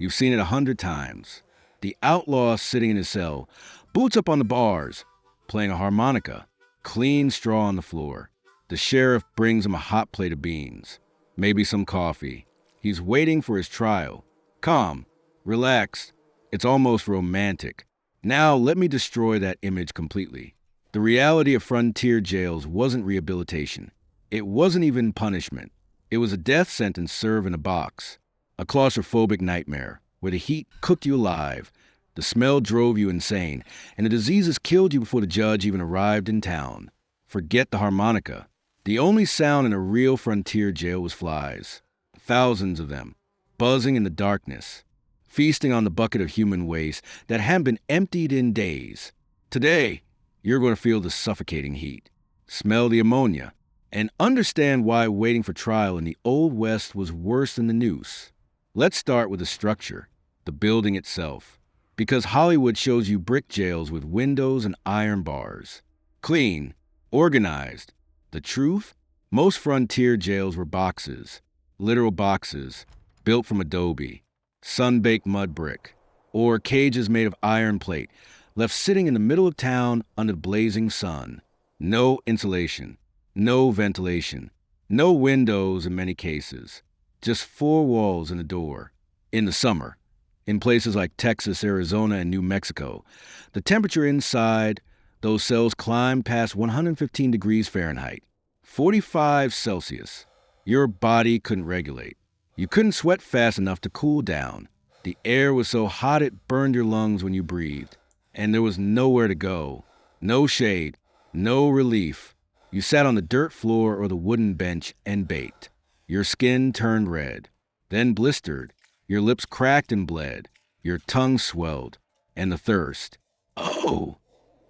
You've seen it 100 times. The outlaw sitting in his cell, boots up on the bars, playing a harmonica, clean straw on the floor. The sheriff brings him a hot plate of beans, maybe some coffee. He's waiting for his trial. Calm, relaxed. It's almost romantic. Now let me destroy that image completely. The reality of frontier jails wasn't rehabilitation. It wasn't even punishment. It was a death sentence served in a box, a claustrophobic nightmare where the heat cooked you alive, the smell drove you insane, and the diseases killed you before the judge even arrived in town. Forget the harmonica. The only sound in a real frontier jail was flies. Thousands of them, buzzing in the darkness, feasting on the bucket of human waste that hadn't been emptied in days. Today, you're going to feel the suffocating heat, smell the ammonia, and understand why waiting for trial in the Old West was worse than the noose. Let's start with the structure, the building itself, because Hollywood shows you brick jails with windows and iron bars. Clean, organized. The truth? Most frontier jails were boxes, literal boxes, built from adobe, sun-baked mud brick, or cages made of iron plate, left sitting in the middle of town under the blazing sun. No insulation, no ventilation, no windows in many cases, just four walls and a door. In the summer, in places like Texas, Arizona, and New Mexico, the temperature inside those cells climbed past 115 degrees Fahrenheit, 45 Celsius. Your body couldn't regulate. You couldn't sweat fast enough to cool down. The air was so hot it burned your lungs when you breathed. And there was nowhere to go. No shade, no relief. You sat on the dirt floor or the wooden bench and baked. Your skin turned red, then blistered. Your lips cracked and bled. Your tongue swelled. And the thirst. Oh!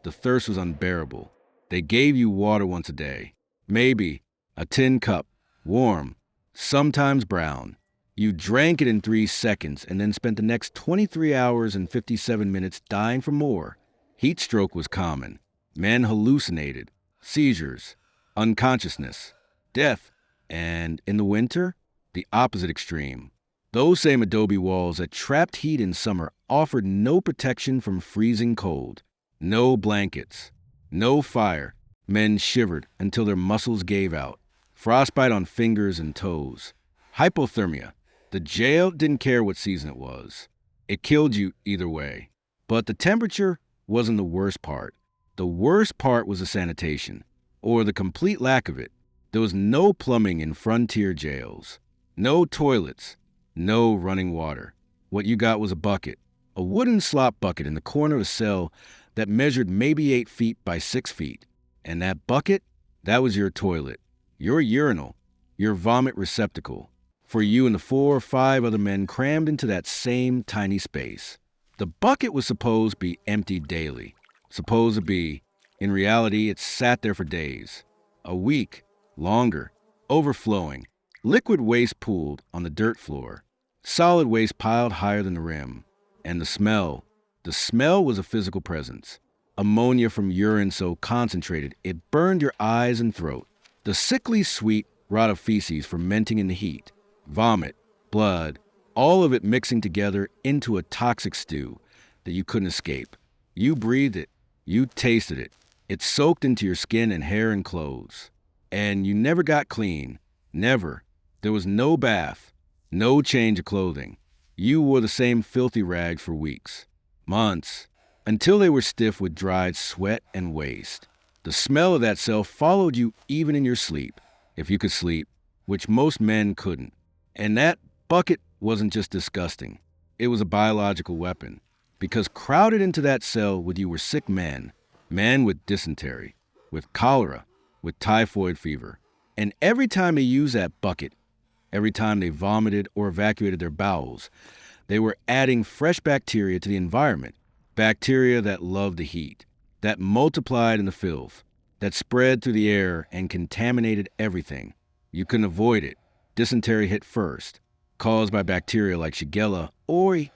The thirst was unbearable. They gave you water once a day. Maybe a tin cup, warm, sometimes brown. You drank it in 3 seconds and then spent the next 23 hours and 57 minutes dying for more. Heat stroke was common. Men hallucinated. Seizures. Unconsciousness. Death. And in the winter, the opposite extreme. Those same adobe walls that trapped heat in summer offered no protection from freezing cold. No blankets. No fire. Men shivered until their muscles gave out. Frostbite on fingers and toes. Hypothermia. The jail didn't care what season it was. It killed you either way. But the temperature wasn't the worst part. The worst part was the sanitation, or the complete lack of it. There was no plumbing in frontier jails. No toilets. No running water. What you got was a bucket. A wooden slop bucket in the corner of the cell that measured maybe 8 feet by 6 feet. And that bucket, that was your toilet. Your urinal. Your vomit receptacle. For you and the 4 or 5 other men crammed into that same tiny space. The bucket was supposed to be emptied daily. Supposed to be. In reality, it sat there for days. A week. Longer. Overflowing. Liquid waste pooled on the dirt floor. Solid waste piled higher than the rim. And the smell. The smell was a physical presence. Ammonia from urine so concentrated it burned your eyes and throat. The sickly sweet rot of feces fermenting in the heat. Vomit, blood, all of it mixing together into a toxic stew that you couldn't escape. You breathed it. You tasted it. It soaked into your skin and hair and clothes. And you never got clean. Never. There was no bath. No change of clothing. You wore the same filthy rags for weeks. Months. Until they were stiff with dried sweat and waste. The smell of that cell followed you even in your sleep, if you could sleep, which most men couldn't. And that bucket wasn't just disgusting. It was a biological weapon. Because crowded into that cell with you were sick men. Men with dysentery, with cholera, with typhoid fever. And every time they used that bucket, every time they vomited or evacuated their bowels, they were adding fresh bacteria to the environment. Bacteria that loved the heat, that multiplied in the filth, that spread through the air and contaminated everything. You couldn't avoid it. Dysentery hit first, caused by bacteria like Shigella or E.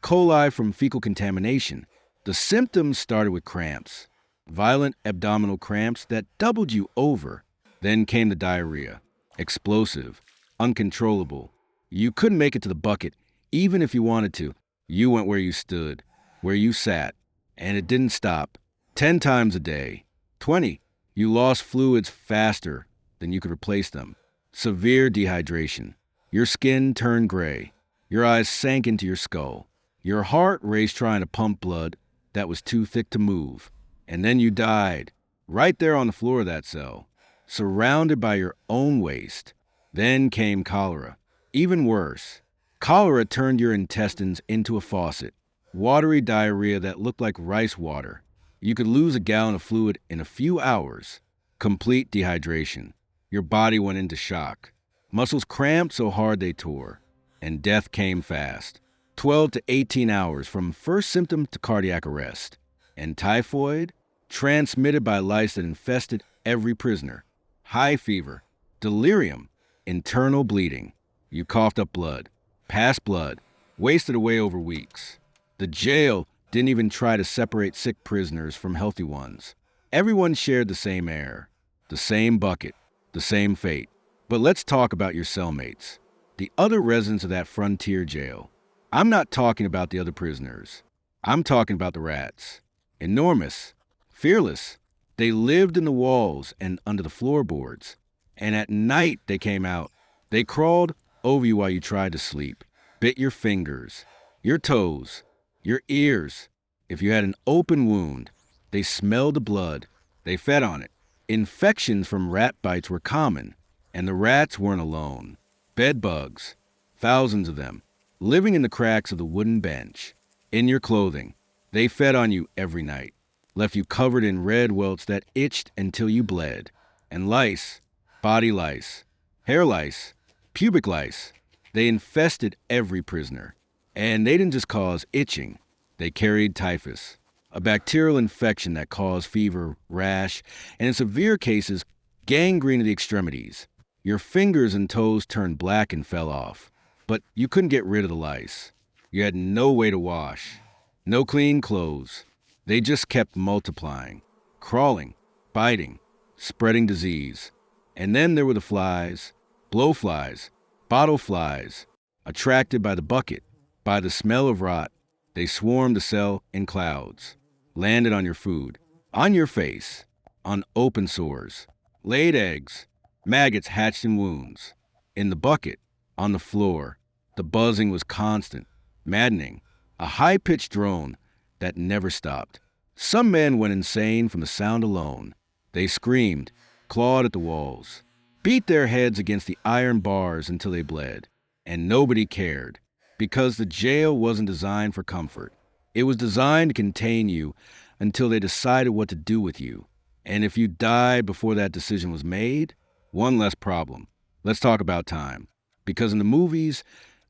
coli from fecal contamination. The symptoms started with cramps, violent abdominal cramps that doubled you over. Then came the diarrhea, explosive, uncontrollable. You couldn't make it to the bucket, Even if you wanted to, you went where you stood, where you sat, and it didn't stop. 10 times a day. 20. You lost fluids faster than you could replace them. Severe dehydration. Your skin turned gray. Your eyes sank into your skull. Your heart raced trying to pump blood that was too thick to move. And then you died, right there on the floor of that cell, surrounded by your own waste. Then came cholera. Even worse. Cholera turned your intestines into a faucet. Watery diarrhea that looked like rice water. You could lose a gallon of fluid in a few hours. Complete dehydration. Your body went into shock. Muscles cramped so hard they tore. And death came fast. 12 to 18 hours from first symptom to cardiac arrest. And typhoid? Transmitted by lice that infested every prisoner. High fever. Delirium. Internal bleeding. You coughed up blood. Passed blood. Wasted away over weeks. The jail didn't even try to separate sick prisoners from healthy ones. Everyone shared the same air, the same bucket, the same fate. But let's talk about your cellmates, the other residents of that frontier jail. I'm not talking about the other prisoners. I'm talking about the rats. Enormous, fearless. They lived in the walls and under the floorboards. And at night they came out. They crawled over you while you tried to sleep, bit your fingers, your toes, your ears. If you had an open wound, they smelled the blood. They fed on it. Infections from rat bites were common, and the rats weren't alone. Bed bugs, thousands of them, living in the cracks of the wooden bench, in your clothing. They fed on you every night, left you covered in red welts that itched until you bled. And lice, body lice, hair lice, pubic lice, they infested every prisoner. And they didn't just cause itching, they carried typhus, a bacterial infection that caused fever, rash, and in severe cases, gangrene of the extremities. Your fingers and toes turned black and fell off, but you couldn't get rid of the lice. You had no way to wash, no clean clothes. They just kept multiplying, crawling, biting, spreading disease. And then there were the flies, blowflies, bottle flies, attracted by the bucket, by the smell of rot. They swarmed the cell in clouds, landed on your food, on your face, on open sores, laid eggs, maggots hatched in wounds. In the bucket, on the floor, the buzzing was constant, maddening, a high-pitched drone that never stopped. Some men went insane from the sound alone. They screamed, clawed at the walls, beat their heads against the iron bars until they bled. And nobody cared, because the jail wasn't designed for comfort. It was designed to contain you until they decided what to do with you. And if you died before that decision was made, one less problem. Let's talk about time. Because in the movies,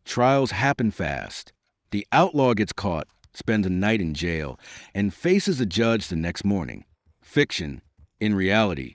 trials happen fast. The outlaw gets caught, spends a night in jail, and faces a judge the next morning. Fiction. In reality,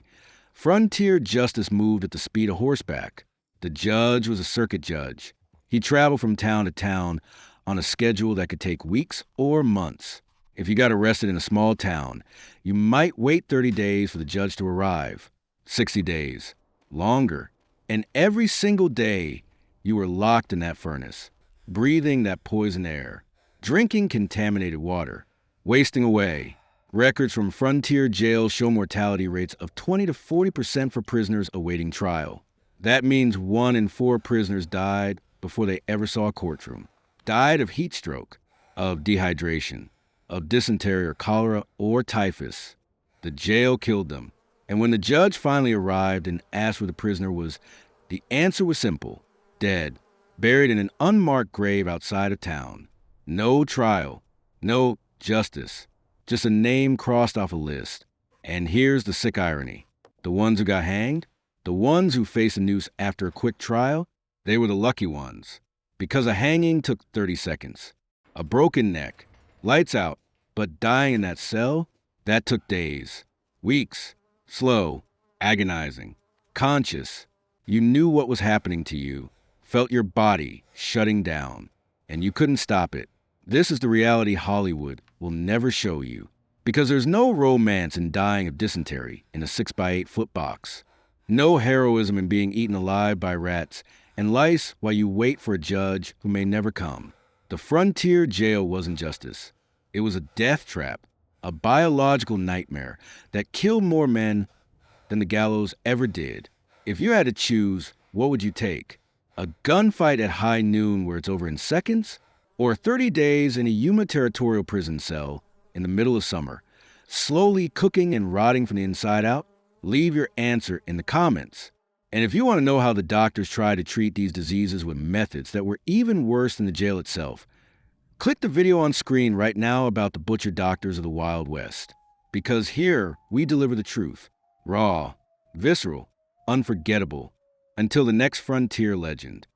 frontier justice moved at the speed of horseback. The judge was a circuit judge. He traveled from town to town on a schedule that could take weeks or months. If you got arrested in a small town, you might wait 30 days for the judge to arrive, 60 days, longer. And every single day, you were locked in that furnace, breathing that poison air, drinking contaminated water, wasting away. Records from frontier jails show mortality rates of 20 to 40% for prisoners awaiting trial. That means 1 in 4 prisoners died before they ever saw a courtroom. Died of heat stroke, of dehydration, of dysentery or cholera or typhus. The jail killed them. And when the judge finally arrived and asked where the prisoner was, the answer was simple: dead, buried in an unmarked grave outside of town. No trial, no justice, just a name crossed off a list. And here's the sick irony. The ones who got hanged, the ones who faced a noose after a quick trial, they were the lucky ones. Because a hanging took 30 seconds. A broken neck, lights out, but dying in that cell, that took days, weeks, slow, agonizing, conscious. You knew what was happening to you, felt your body shutting down, and you couldn't stop it. This is the reality Hollywood will never show you, because there's no romance in dying of dysentery in a 6x8 foot box. No heroism in being eaten alive by rats and lice while you wait for a judge who may never come. The frontier jail wasn't justice. It was a death trap, a biological nightmare that killed more men than the gallows ever did. If you had to choose, what would you take? A gunfight at high noon where it's over in seconds? Or 30 days in a Yuma territorial prison cell in the middle of summer, slowly cooking and rotting from the inside out? Leave your answer in the comments. And if you want to know how the doctors try to treat these diseases with methods that were even worse than the jail itself, click the video on screen right now about the butcher doctors of the Wild West. Because here, we deliver the truth. Raw, visceral, unforgettable. Until the next frontier legend.